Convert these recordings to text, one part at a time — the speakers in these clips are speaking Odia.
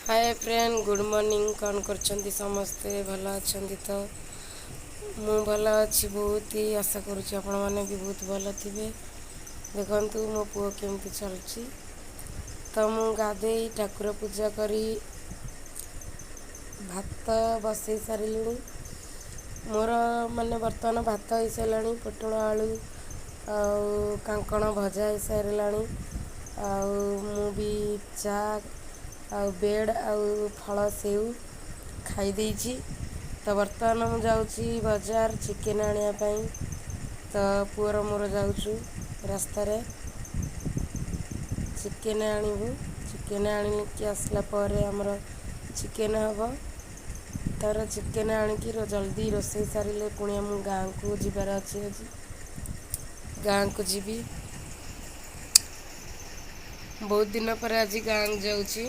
Hi friend, good morning. कौन करछंती समस्ते? भल अछंती तो? मु भल अच्छी बहुत ही आशा करुच्ची आपण मैंने भी बहुत भल थे। देखु मो पुओ केमती चलुची। तो मु गाधे ठाकुर पूजा करी भात बसई सारे। मोर माने बर्तमान भात हो सारे, पोटल आलू कांकण भजा हो सारे। मु भी चा बेड फल सेव खाई देछि। तो बर्तमान मु जाउची बाजार चिकेन आनिया पई। तो पुअर मोर जाउछु रास्ता रे चिकेन आनिबु। चिकेन आनिकी आसला परे हमर चिकेन हबो। तार चिकेन आनिकी जल्दी रोसई सारिले पुणी मु गाँ को जीवार अच्छी। गाँ को जीवी बहुत दिन पर आज गाँ जाउची।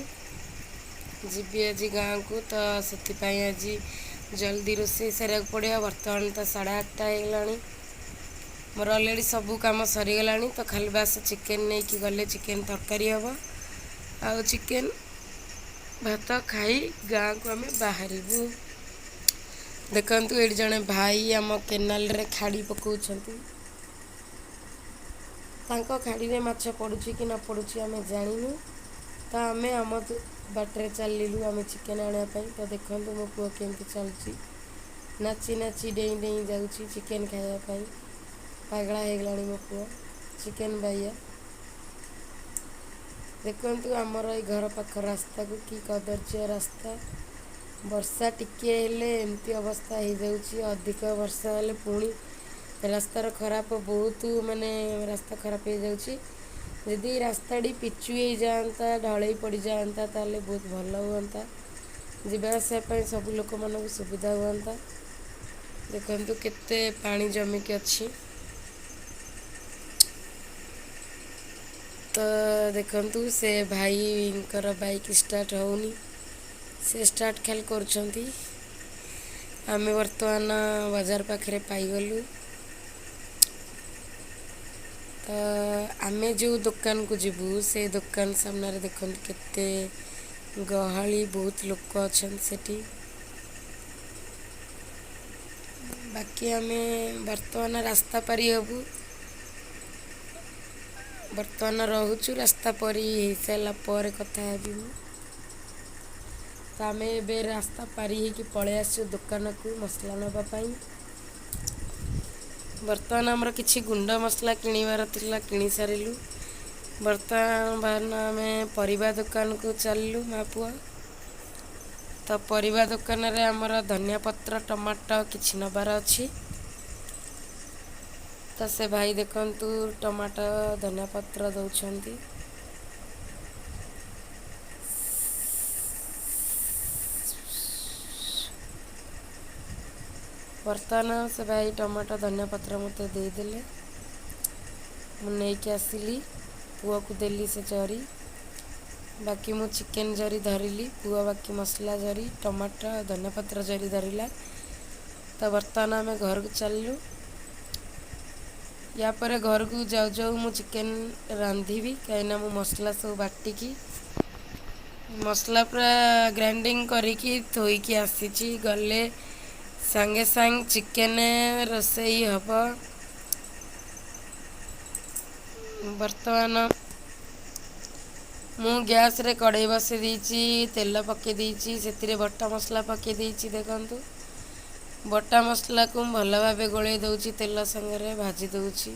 जीवी आज गाँ को तो से आज जल्दी रोसई सारा पड़े। बर्तमान तो 8:30 होगा। मोर अलरेडी सबू कम सरीगला। तो खाली बास चिकेन नहीं कि गले चिकेन तरकारी हम आ चिकेन भात खाई गाँ को आम बाहर। देखु ये जड़े भाई आम केनाल रे खाड़ी पकाउछंती। तांको खाड़ी रे माछ पड़ुची कि न पड़ुची आम जानिनु। तो आम आम बाटर चलू आम चिकेन आने। तो देखो मो पुओ केमती चलुची। नाची नाची डेई डेई जाऊँगी चिकेन खायापी। पागला होगला मो पुओ चिकेन बाइया। देखु आमर ये घर पाख रास्ता को कि कदर्य रास्ता। वर्षा टिके हेले एमती अवस्था हो जाउची। अधिक वर्षा हेले पुणी रास्तार खराब बहुत माने रास्ता खराब हो जाउची। यदि रास्ताटी पिचु हो जाता ढलई पड़ जाता ताले बहुत भल हुआ। जीवा आसापी सब लोक मन सुविधा हुआ। देखु केते पानी जमिक अच्छी। तो देखु से भाई बाइक स्टार्ट होनी। से स्टार्ट खाली कर। आम बर्तमान बाजार पाखे पाईगलु। तो आम जो दुकान को जीवु से दुकान सामने देखते केते गहली बहुत लोक अच्छा सेठी। बाकी आम बर्तमान रास्ता पारी हबु। बर्तमान रोचु रास्ता परी हो सारा पर कथा हेबी। तो आम ए रास्ता पारी होकि पलि आसु दुकान को मसला नापाई। बर्तमान आमर किछि गुंड मसला किणवार थिला किणी सारिलु। बर्तमान आम परिबा दुकान को चललु मा पुआ। तो परिबा दुकान रे आमर धनिया पत्र टमाटो किछि नबार अछि। तो से भाई देखंतु टमाटो धनिया पत्र दौछंती। बर्तमान से भाई टमाटो धनिया पत्र मते देदेले। मुझे आसिली पुआ को देली से जरी। बाकी मु चिकेन जरी धरिली। पुआ बाकी मसला जरी टमाटो धनिया पत्र जरी धरला। तो बर्तमान आम घर को चललु। या पर घर को जाऊ जाऊ मु चिकेन रांधिबी कहीं मु मसला सब बाटिकी मसला पूरा ग्राइंडिंग करिकी थोइकी आसीची। गले सांगे सांग चिकेन रोसई हब। बर्तमान मु गैस रे कड़ाई बसई देइची। तेल पके देइची। सेतिरे बटा मसला पके देइची। देखंतु बटा मसला को भल भाबे गोले दउची। तेल संगे भाजी दउची।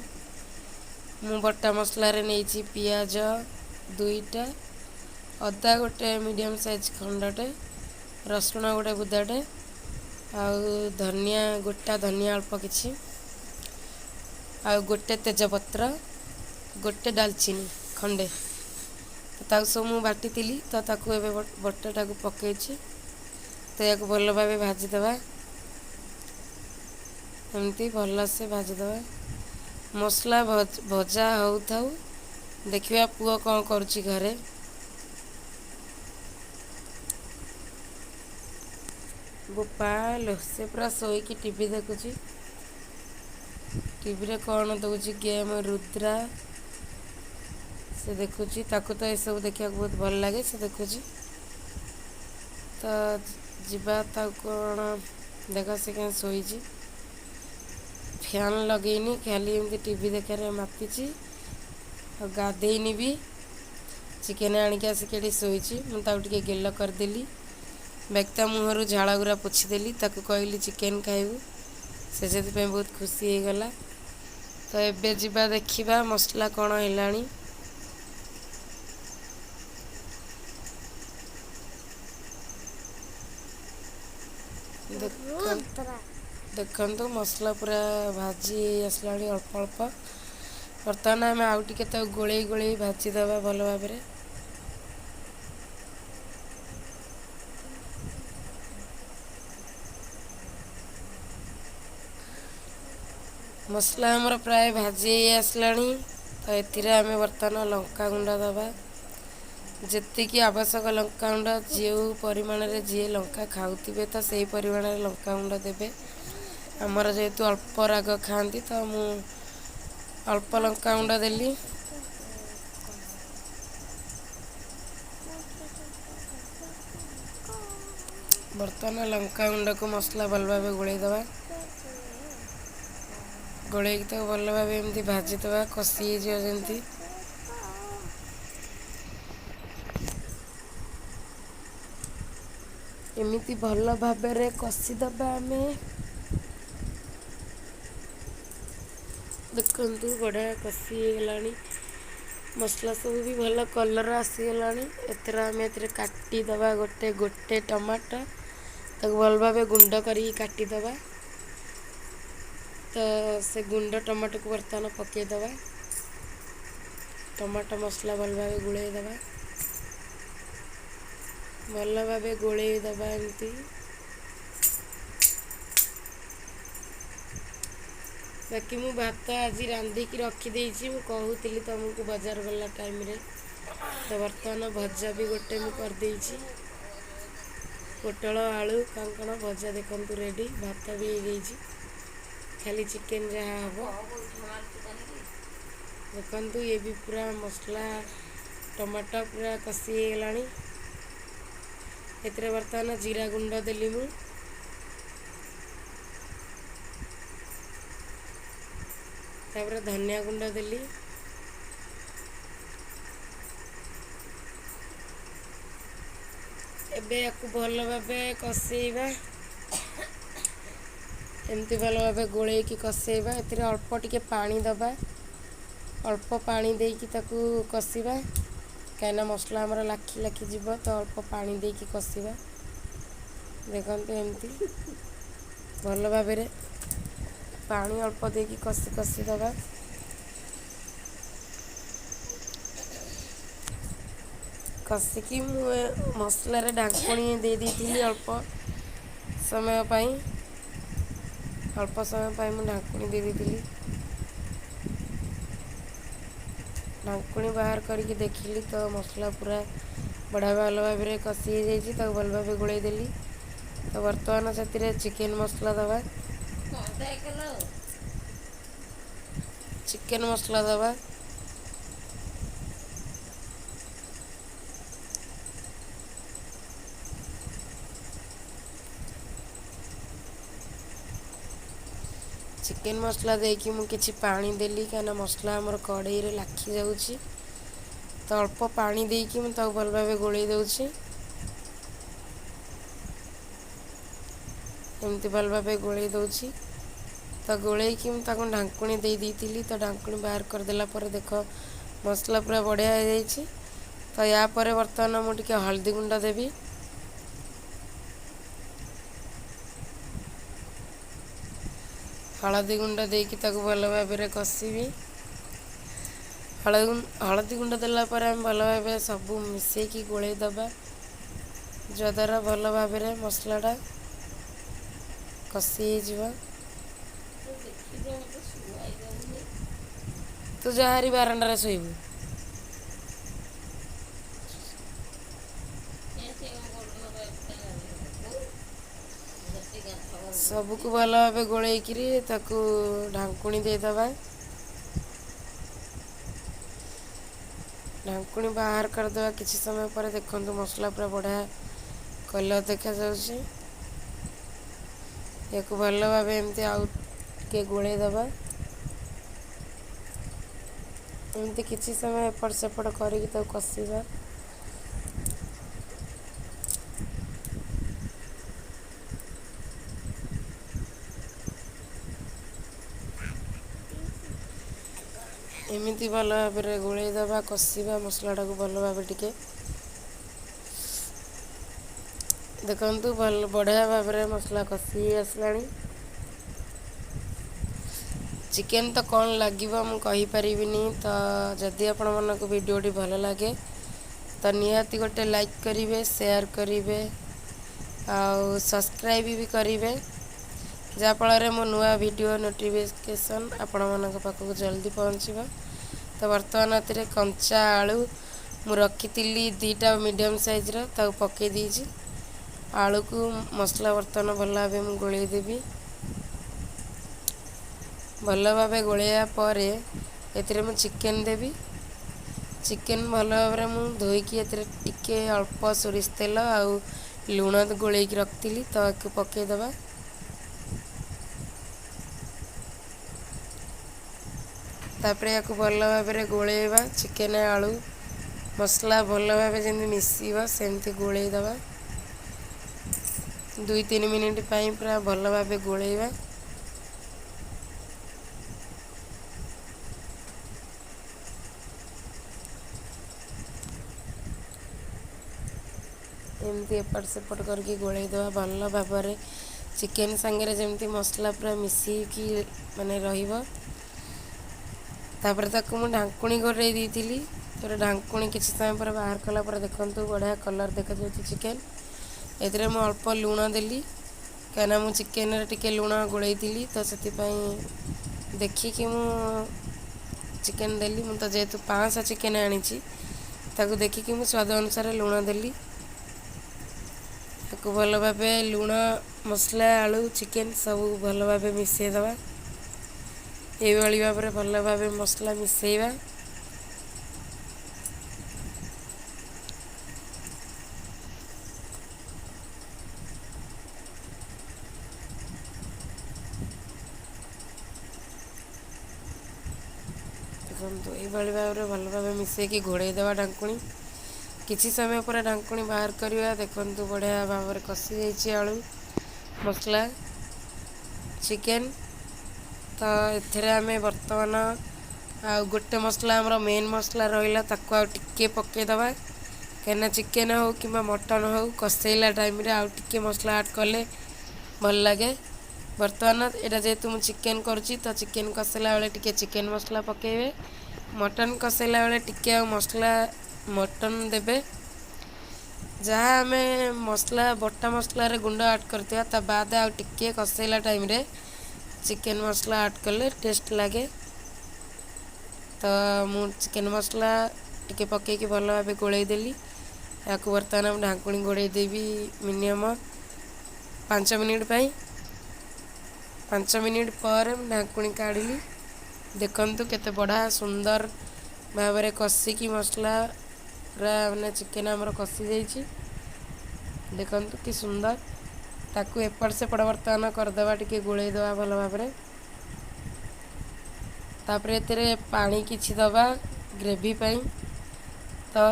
मु बटा मसला रे नेइची पियाज 2टा, अदा गोटे मीडियम साइज खंडटे, रसुण गोटे बुदाटे, धनिया गोटा धनिया अल्प किछि, गोटे तेजपत्र, गोटे डालचीनी खंडे। तो सब मु बाटी तिली। तो ताकू एबे बटाटा को पकेइछि। तो या भल भाबे भाजी देबा। एमती भल से भाजी देबा। मसला भजा हो थाउ। देखिया पुओ कौन करुछि घरे। गोपाल से पूरा सोईकी टीवी देखुची। टीवी रे कौन दउची गेम रुद्रा से देखुची। ताकू तो ये सब देखिया बहुत भल लगे से देखुची। ତ ଯିବା ତାକୁ କ'ଣ ଦେଖ ସେ କେମିତି ଶୋଇଛି। ଫ୍ୟାନ୍ ଲଗେଇନି, ଖାଲି ଏମିତି ଟିଭି ଦେଖାରେ ମାତିଛି। ଆଉ ଗାଧେଇନି ବି। ଚିକେନ୍ ଆଣିକି ଆସିକି ଏଠି ଶୋଇଛି। ମୁଁ ତାକୁ ଟିକେ ଗେଲ କରିଦେଲି। ବାକି ତା ମୁହଁରୁ ଝାଳ ଗୁରା ପୋଛିଦେଲି। ତାକୁ କହିଲି ଚିକେନ୍ ଖାଇବୁ, ସେ ସେଥିପାଇଁ ବହୁତ ଖୁସି ହେଇଗଲା। ତ ଏବେ ଯିବା ଦେଖିବା ମସଲା କ'ଣ ହେଲାଣି। ଦେଖନ୍ତୁ ମସଲା ପୁରା ଭାଜି ଆସିଲାଣି ଅଳ୍ପ ଅଳ୍ପ। ବର୍ତ୍ତମାନ ଆମେ ଆଉ ଟିକେ ତାକୁ ଗୋଳେଇ ଗୋଳେଇ ଭାଜିଦେବା ଭଲ ଭାବରେ। ମସଲା ଆମର ପ୍ରାୟ ଭାଜି ହେଇ ଆସିଲାଣି। ତ ଏଥିରେ ଆମେ ବର୍ତ୍ତମାନ ଲଙ୍କାଗୁଣ୍ଡ ଦେବା। ଯେତିକି ଆବଶ୍ୟକ ଲଙ୍କାଗୁଣ୍ଡ, ଯେଉଁ ପରିମାଣରେ ଯିଏ ଲଙ୍କା ଖାଉଥିବେ ତ ସେହି ପରିମାଣରେ ଲଙ୍କାଗୁଣ୍ଡ ଦେବେ। ଆମର ଯେହେତୁ ଅଳ୍ପ ରାଗ ଖାଆନ୍ତି ତ ମୁଁ ଅଳ୍ପ ଲଙ୍କାଗୁଣ୍ଡ ଦେଲି। ବର୍ତ୍ତମାନ ଲଙ୍କାଗୁଣ୍ଡକୁ ମସଲା ଭଲ ଭାବେ ଗୋଳେଇ ଦେବା। ଗୋଳେଇକି ତାକୁ ଭଲ ଭାବେ ଏମିତି ଭାଜିଦେବା, କଷି ହେଇଯିବ ଯେମିତି। ଏମିତି ଭଲ ଭାବରେ କଷିଦେବା ଆମେ। ଦେଖନ୍ତୁ ବଢ଼ିଆ କଷି ହେଇଗଲାଣି। ମସଲା ସବୁ ବି ଭଲ କଲର୍ ଆସିଗଲାଣି। ଏଥିରେ କାଟିଦେବା ଗୋଟେ ଟମାଟୋ। ତାକୁ ଭଲ ଭାବେ ଗୁଣ୍ଡ କରିକି କାଟିଦେବା। ତ ସେ ଗୁଣ୍ଡ ଟମାଟୋକୁ ବର୍ତ୍ତମାନ ପକାଇଦେବା। ଟମାଟୋ ମସଲା ଭଲ ଭାବେ ଗୋଳେଇ ଦେବା। ଭଲ ଭାବେ ଗୋଳେଇ ଦେବା ଏମିତି। ବାକି ମୁଁ ଭାତ ଆଜି ରାନ୍ଧିକି ରଖିଦେଇଛି। ମୁଁ କହୁଥିଲି ତୁମକୁ ବଜାର ଗଲା ଟାଇମ୍ରେ। ତ ବର୍ତ୍ତମାନ ଭଜା ବି ଗୋଟେ ମୁଁ କରିଦେଇଛି। ପୋଟଳ ଆଳୁ କାଙ୍କଣ ଭଜା ଦେଖନ୍ତୁ ରେଡ଼ି। ଭାତ ବି ହେଇଯାଇଛି, ଖାଲି ଚିକେନ୍ ଯାହା ହେବ। ଦେଖନ୍ତୁ ଇଏ ବି ପୁରା ମସଲା ଟମାଟୋ ପୁରା କଷି ହେଇଗଲାଣି। ଏଥିରେ ବର୍ତ୍ତମାନ ଜିରା ଗୁଣ୍ଡ ଦେଲି ମୁଁ। ତାପରେ ଧନିଆ ଗୁଣ୍ଡ ଦେଲି। ଏବେ ୟାକୁ ଭଲ ଭାବେ କଷେଇବା। ଏମିତି ଭଲ ଭାବେ ଗୋଳେଇକି କଷେଇବା। ଏଥିରେ ଅଳ୍ପ ଟିକେ ପାଣି ଦେବା। ଅଳ୍ପ ପାଣି ଦେଇକି ତାକୁ କଷିବା, କାହିଁକିନା ମସଲା ଆମର ଲାଖି ଲାଖି ଯିବ। ତ ଅଳ୍ପ ପାଣି ଦେଇକି କଷିବା। ଦେଖନ୍ତୁ ଏମିତି ଭଲ ଭାବରେ ପାଣି ଅଳ୍ପ ଦେଇକି କଷି ଦେବା। କଷିକି ମୁଁ ମସଲାରେ ଢାଙ୍କୁଣି ଦେଇ ଦେଇଥିଲି ଅଳ୍ପ ସମୟ ପାଇଁ। ମୁଁ ଢାଙ୍କୁଣି ଦେଇ ଦେଇଥିଲି। ଢାଙ୍କୁଣି ବାହାର କରିକି ଦେଖିଲି ତ ମସଲା ପୁରା ବଢ଼ିଆ ଭଲ ଭାବରେ କଷି ହେଇଯାଇଛି। ତାକୁ ଭଲ ଭାବେ ଗୋଳେଇ ଦେଲି। ତ ବର୍ତ୍ତମାନ ସେଥିରେ ଚିକେନ୍ ମସଲା ଦେବା। ଚିକେନ୍ ମସଲା ଦେବା। ଚିକେନ୍ ମସଲା ଦେଇକି ମୁଁ କିଛି ପାଣି ଦେଲି, କାହିଁକିନା ମସଲା ଆମର କଢ଼େଇରେ ଲାଖି ଯାଉଛି। ତ ଅଳ୍ପ ପାଣି ଦେଇକି ମୁଁ ତାକୁ ଭଲ ଭାବେ ଗୋଳେଇ ଦେଉଛି। ଏମିତି ଭଲ ଭାବେ ଗୋଳେଇ ଦେଉଛି। ତ ଗୋଳେଇକି ମୁଁ ତାକୁ ଢାଙ୍କୁଣି ଦେଇ ଦେଇଥିଲି। ତ ଢାଙ୍କୁଣି ବାହାର କରିଦେଲା ପରେ ଦେଖ ମସଲା ପୁରା ବଢ଼ିଆ ହେଇଯାଇଛି। ତ ୟା ପରେ ବର୍ତ୍ତମାନ ମୁଁ ଟିକେ ହଳଦୀ ଗୁଣ୍ଡ ଦେବି। ହଳଦୀ ଗୁଣ୍ଡ ଦେଇକି ତାକୁ ଭଲ ଭାବରେ କଷିବି। ହଳଦୀ ଗୁଣ୍ଡ ଦେଲା ପରେ ଆମେ ଭଲ ଭାବେ ସବୁ ମିଶାଇକି ଗୋଳେଇ ଦେବା, ଯଦ୍ୱାରା ଭଲ ଭାବରେ ମସଲାଟା କଷି ହେଇଯିବ। ତୁ ଯା ହାରି ବାରଣ୍ଡାରେ ଶୋଇବୁ। ସବୁକୁ ଭଲ ଭାବେ ଗୋଳେଇକିରି ତାକୁ ଢାଙ୍କୁଣି ଦେଇଦେବା। ଢାଙ୍କୁଣି ବାହାର କରିଦେବା କିଛି ସମୟ ପରେ। ଦେଖନ୍ତୁ ମସଲା ପୁରା ବଢ଼ିଆ କଲର୍ ଦେଖାଯାଉଛି। ୟାକୁ ଭଲ ଭାବେ ଏମିତି ଆଉ ଟିକେ ଗୋଳେଇ ଦେବା। ଏମିତି କିଛି ସମୟ ଏପଟ ସେପଟ କରିକି ତାକୁ କଷିବା। ଏମିତି ଭଲ ଭାବରେ ଗୋଳେଇ ଦେବା, କଷିବା ମସଲାଟାକୁ ଭଲ ଭାବେ ଟିକେ। ଦେଖନ୍ତୁ ଭଲ ବଢ଼ିଆ ଭାବରେ ମସଲା କଷି ଆସିଲାଣି। ଚିକେନ୍ ତ କ'ଣ ଲାଗିବ ମୁଁ କହିପାରିବିନି। ତ ଯଦି ଆପଣମାନଙ୍କୁ ଭିଡ଼ିଓଟି ଭଲ ଲାଗେ ତ ନିହାତି ଗୋଟେ ଲାଇକ୍ କରିବେ, ସେୟାର କରିବେ ଆଉ ସବସ୍କ୍ରାଇବ୍ ବି କରିବେ, ଯାହାଫଳରେ ମୋ ନୂଆ ଭିଡ଼ିଓ ନୋଟିଫିକେସନ୍ ଆପଣମାନଙ୍କ ପାଖକୁ ଜଲ୍ଦି ପହଞ୍ଚିବ। ତ ବର୍ତ୍ତମାନ ଏଥିରେ କଞ୍ଚା ଆଳୁ ମୁଁ ରଖିଥିଲି 2ଟା ମିଡ଼ିୟମ୍ ସାଇଜ୍ର, ତାକୁ ପକାଇ ଦେଇଛି। ଆଳୁକୁ ମସଲା ବର୍ତ୍ତମାନ ଭଲ ଭାବେ ମୁଁ ଗୋଳେଇ ଦେବି। ଭଲ ଭାବେ ଗୋଳେଇବା ପରେ ଏଥିରେ ମୁଁ ଚିକେନ୍ ଦେବି। ଚିକେନ୍ ଭଲ ଭାବରେ ମୁଁ ଧୋଇକି ଏଥିରେ ଟିକେ ଅଳ୍ପ ସୋରିଷ ତେଲ ଆଉ ଲୁଣ ଗୋଳେଇକି ରଖିଥିଲି, ତ ଆକୁ ପକାଇଦେବା। ତାପରେ ୟାକୁ ଭଲ ଭାବରେ ଗୋଳେଇବା। ଚିକେନ୍ ଆଳୁ ମସଲା ଭଲ ଭାବେ ଯେମିତି ମିଶିବ ସେମିତି ଗୋଳେଇ ଦେବା। 2-3 ମିନିଟ୍ ପାଇଁ ପୁରା ଭଲ ଭାବେ ଗୋଳେଇବା। ଏମିତି ଏପଟ ସେପଟ କରିକି ଗୋଳେଇ ଦେବା ଭଲ ଭାବରେ। ଚିକେନ୍ ସାଙ୍ଗରେ ଯେମିତି ମସଲା ପୁରା ମିଶିକି ମାନେ ରହିବ। ତାପରେ ତାକୁ ମୁଁ ଢାଙ୍କୁଣୀ ଘୋଡ଼େଇ ଦେଇଥିଲି। ତାପରେ ଢାଙ୍କୁଣୀ କିଛି ସମୟ ପରେ ବାହାର କଲା ପରେ ଦେଖନ୍ତୁ ବଢ଼ିଆ କଲର୍ ଦେଖାଯାଉଛି ଚିକେନ୍। ଏଥିରେ ମୁଁ ଅଳ୍ପ ଲୁଣ ଦେଲି, କାହିଁକିନା ମୁଁ ଚିକେନ୍ରେ ଟିକେ ଲୁଣ ଗୋଳେଇଥିଲି, ତ ସେଥିପାଇଁ ଦେଖିକି ମୁଁ ଚିକେନ୍ ଦେଲି। ମୁଁ ତ ଯେହେତୁ 500 ଚିକେନ୍ ଆଣିଛି, ତାକୁ ଦେଖିକି ମୁଁ ସ୍ୱାଦ ଅନୁସାରେ ଲୁଣ ଦେଲି। ତାକୁ ଭଲ ଭାବେ ଲୁଣ, ମସଲା, ଆଳୁ, ଚିକେନ୍ ସବୁ ଭଲ ଭାବେ ମିଶାଇ ଦେବା। ଏଇଭଳି ଭାବରେ ଭଲ ଭାବେ ମସଲା ମିଶାଇବା। ଦେଖନ୍ତୁ ଏଇଭଳି ଭାବରେ ଭଲ ଭାବେ ମିଶାଇକି ଘୋଡ଼େଇ ଦେବା ଢାଙ୍କୁଣୀ। କିଛି ସମୟ ପରେ ଢାଙ୍କୁଣୀ ବାହାର କରିବା। ଦେଖନ୍ତୁ ବଢ଼ିଆ ଭାବରେ କଷି ଯାଇଛି ଆଳୁ, ମସଲା, ଚିକେନ୍। ତ ଏଥିରେ ଆମେ ବର୍ତ୍ତମାନ ଆଉ ଗୋଟେ ମସଲା ଆମର ମେନ୍ ମସଲା ରହିଲା, ତାକୁ ଆଉ ଟିକେ ପକାଇଦେବା। କାହିଁକିନା ଚିକେନ୍ ହେଉ କିମ୍ବା ମଟନ୍ ହେଉ କଷେଇଲା ଟାଇମ୍ରେ ଆଉ ଟିକେ ମସଲା ଆଡ଼୍ କଲେ ଭଲ ଲାଗେ। ବର୍ତ୍ତମାନ ଏଇଟା ଯେହେତୁ ମୁଁ ଚିକେନ୍ କରୁଛି, ତ ଚିକେନ୍ କଷେଇଲା ବେଳେ ଟିକେ ଚିକେନ୍ ମସଲା ପକାଇବେ। ମଟନ୍ କଷେଇଲା ବେଳେ ଟିକେ ଆଉ ମସଲା ମଟନ୍ ଦେବେ। ଯାହା ଆମେ ମସଲା ବଟା ମସଲାରେ ଗୁଣ୍ଡ ଆଡ଼୍ କରିଥିବା, ତା ବାଦେ ଆଉ ଟିକେ କଷେଇଲା ଟାଇମ୍ରେ ଚିକେନ୍ ମସଲା ଆଡ଼୍ କଲେ ଟେଷ୍ଟ ଲାଗେ। ତ ମୁଁ ଚିକେନ୍ ମସଲା ଟିକେ ପକାଇକି ଭଲ ଭାବେ ଗୋଳେଇ ଦେଲି। ଏହାକୁ ବର୍ତ୍ତମାନ ମୁଁ ଢାଙ୍କୁଣୀ ଘୋଡ଼େଇ ଦେବି ମିନିମମ୍ 5 ମିନିଟ୍ ପାଇଁ। 5 ମିନିଟ୍ ପରେ ମୁଁ ଢାଙ୍କୁଣୀ କାଢ଼ିଲି। ଦେଖନ୍ତୁ କେତେ ବଢ଼ିଆ ସୁନ୍ଦର ଭାବରେ କଷିକି ମସଲା ପୁରା ମାନେ ଚିକେନ୍ ଆମର କଷି ଯାଇଛି। ଦେଖନ୍ତୁ କି ସୁନ୍ଦର। ତାକୁ ଏପଟ ସେପଟ ବର୍ତ୍ତମାନ କରିଦେବା, ଟିକେ ଗୋଳେଇ ଦେବା ଭଲ ଭାବରେ। ତାପରେ ଏଥିରେ ପାଣି କିଛି ଦେବା ଗ୍ରେଭି ପାଇଁ। ତ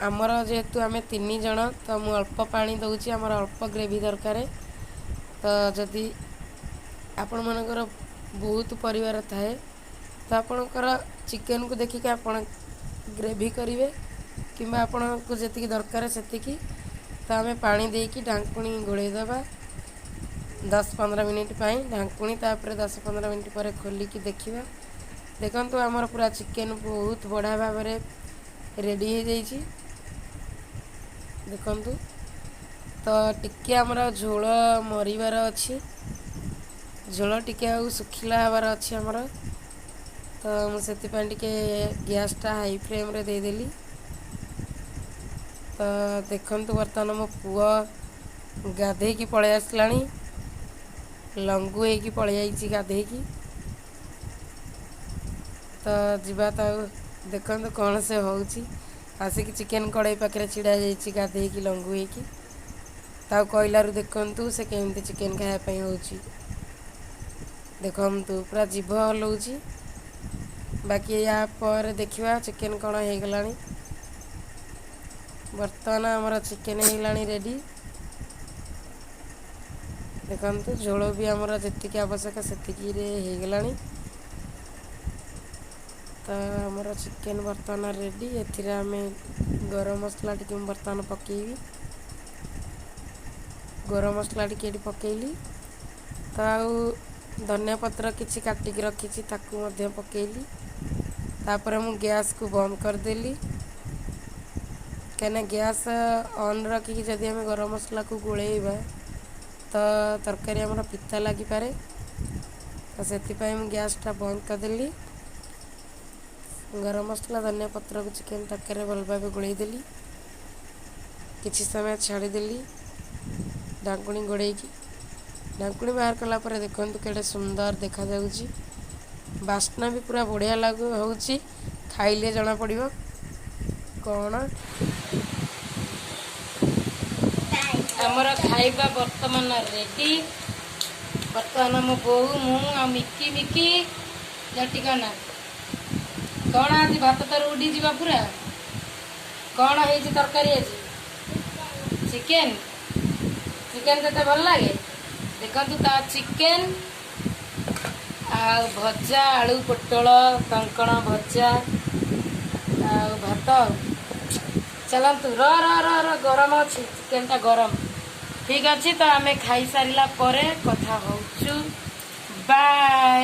ଆମର ଯେହେତୁ ଆମେ 3 ଜଣ, ତ ମୁଁ ଅଳ୍ପ ପାଣି ଦେଉଛି। ଆମର ଅଳ୍ପ ଗ୍ରେଭି ଦରକାର। ତ ଯଦି ଆପଣମାନଙ୍କର ବହୁତ ପରିବାର ଥାଏ, ତ ଆପଣଙ୍କର ଚିକେନ୍କୁ ଦେଖିକି ଆପଣ ଗ୍ରେଭି କରିବେ, କିମ୍ବା ଆପଣଙ୍କୁ ଯେତିକି ଦରକାର ସେତିକି। ତ ଆମେ ପାଣି ଦେଇକି ଢାଙ୍କୁଣୀ ଘୋଡ଼େଇ ଦେବା 10-15 ମିନିଟ୍ ପାଇଁ। ଢାଙ୍କୁଣୀ ତାପରେ 10-15 ମିନିଟ୍ ପରେ ଖୋଲିକି ଦେଖିବା। ଦେଖନ୍ତୁ ଆମର ପୁରା ଚିକେନ୍ ବହୁତ ବଢ଼ିଆ ଭାବରେ ରେଡ଼ି ହୋଇଯାଇଛି। ଦେଖନ୍ତୁ ତ ଟିକେ ଆମର ଝୋଳ ମରିବାର ଅଛି। ଝୋଳ ଟିକେ ଆଉ ଶୁଖିଲା ହେବାର ଅଛି ଆମର। ତ ମୁଁ ସେଥିପାଇଁ ଟିକେ ଗ୍ୟାସ୍ଟା ହାଇ ଫ୍ଲେମ୍ରେ ଦେଇଦେଲି। ତ ଦେଖନ୍ତୁ ବର୍ତ୍ତମାନ ମୋ ପୁଅ ଗାଧେଇକି ପଳେଇ ଆସିଲାଣି। ଲଙ୍ଗୁ ହେଇକି ପଳେଇ ଯାଇଛି ଗାଧେଇକି। ତ ଯିବା ତାକୁ ଦେଖନ୍ତୁ କ'ଣ ସେ ହେଉଛି। ଆସିକି ଚିକେନ୍ କଡ଼େଇ ପାଖରେ ଛିଡ଼ା ହେଇଯାଇଛି ଗାଧେଇକି ଲଙ୍ଗୁ ହେଇକି। ताऊ कहलारू देखंतु से केमती चिकेन खाया ପାଇଁ होची देखंतु पूरा जीभ हलौची। बाकी या पर देखिवा चिकेन कौन हो गलानी। बर्तमान आमर चिकेन हो गलानी रेडी। देखंतु झोल भी आमर जेतिकी आवश्यक सेतिकी रे हो गलानी। तो आमर चिकेन बर्तमान रेडी। एथिरे आमे गरम मसला टिके बर्तमान पकेबी। गरम मसला टिके पकेली तो आउ धनिया पत्र किसी काटिकी रखी ताकू मध्य पकेली। तापर मु गैस को बंद करदेली कहीं गैस ऑन रखिकी जदि आम गरम मसला को गोलेबा तो तरकारी आमर पिता लगी पारे। तो से गैस टा बंद करदेली। गरम मसला धनिया पत्र को चिकेन तरकारी भल भाव गोलेदेली। किछि समय छाड़ीदेली ढाकुणी गोड़ेकी। ढाकुणी बाहर कलापर देखते केड़े सुंदर देखा जाउची। बास्ना भी पूरा बढ़िया लागू होउची। खाइले जना पड़िबो कौन आमर खाइबा वर्तमान रेडी। वर्तमान मो बोहू मु आ मिकी मिकी जटिकाना कौन आज भात तर उड़ी जीवा पूरा कौन है तरकारी आज चिकेन। चिकेन तो भल लगे देखु ता चिकेन आ भजा आलू पोटल कंकण भजा आ भात चलतु र र र र गरम अच्छी चिकेन टा गरम ठीक अच्छी। तो आम खाई सारा पर कथा होचु बाय।